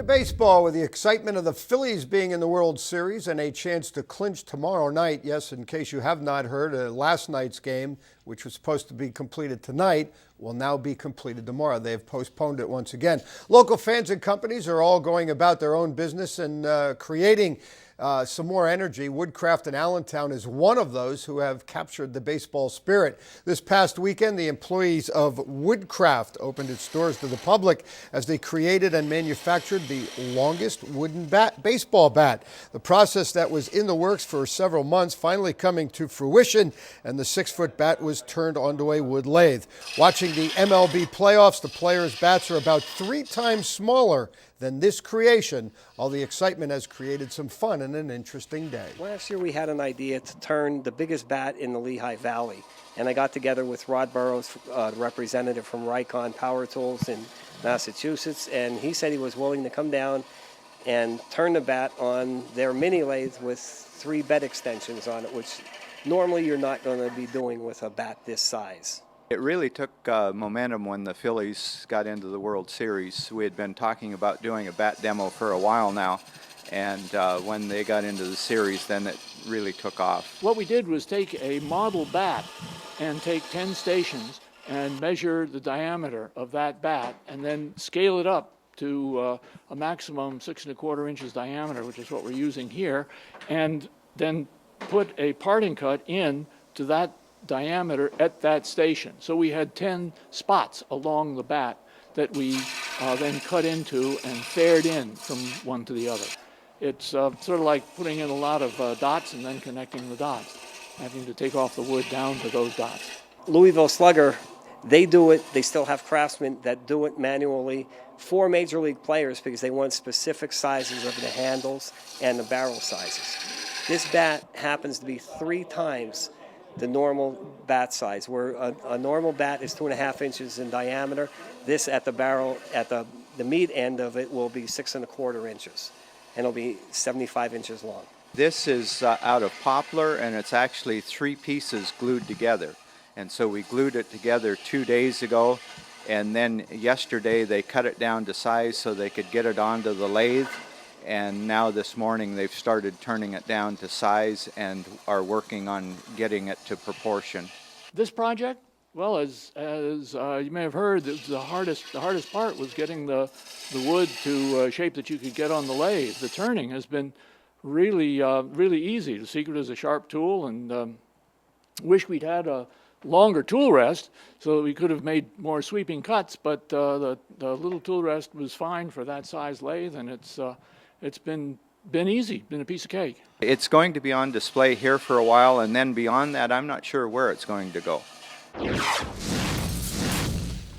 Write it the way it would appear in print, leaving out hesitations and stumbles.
baseball with the excitement of the Phillies being in the World Series and a chance to clinch tomorrow night. Yes, in case you have not heard, last night's game, which was supposed to be completed tonight, will now be completed tomorrow. They have postponed it once again. Local fans and companies are all going about their own business and creating some more energy. Woodcraft in Allentown is one of those who have captured the baseball spirit. This past weekend, the employees of Woodcraft opened its doors to the public as they created and manufactured the longest wooden baseball bat. The process that was in the works for several months finally coming to fruition, and the 6-foot bat was turned onto a wood lathe. Watching the MLB playoffs, the players' bats are about 3 times smaller than this creation. All the excitement has created some fun and an interesting day. Last year we had an idea to turn the biggest bat in the Lehigh Valley, and I got together with Rod Burrows, representative from Rycon Power Tools in Massachusetts, and he said he was willing to come down and turn the bat on their mini lathe with 3 bed extensions on it, which normally you're not going to be doing with a bat this size. It really took momentum when the Phillies got into the World Series. We had been talking about doing a bat demo for a while now, and when they got into the series, then it really took off. What we did was take a model bat and take 10 stations and measure the diameter of that bat and then scale it up to a maximum 6 1/4 inches diameter, which is what we're using here, and then put a parting cut in to that diameter at that station. So we had 10 spots along the bat that we then cut into and fared in from one to the other. It's sort of like putting in a lot of dots and then connecting the dots, having to take off the wood down to those dots. Louisville Slugger, they do it. They still have craftsmen that do it manually for major league players because they want specific sizes of the handles and the barrel sizes. This bat happens to be 3 times the normal bat size, where a normal bat is 2 1/2 inches in diameter. This at the barrel, at the meat end of it, will be 6 1/4 inches, and it'll be 75 inches long. This is out of poplar, and it's actually 3 pieces glued together. And so we glued it together 2 days ago, and then yesterday they cut it down to size so they could get it onto the lathe. And now this morning they've started turning it down to size and are working on getting it to proportion. This project, well, as you may have heard, the hardest part was getting the wood to a shape that you could get on the lathe. The turning has been really easy. The secret is a sharp tool, and wish we'd had a longer tool rest so that we could have made more sweeping cuts, but the little tool rest was fine for that size lathe, and it's been easy, been a piece of cake. It's going to be on display here for a while, and then beyond that, I'm not sure where it's going to go.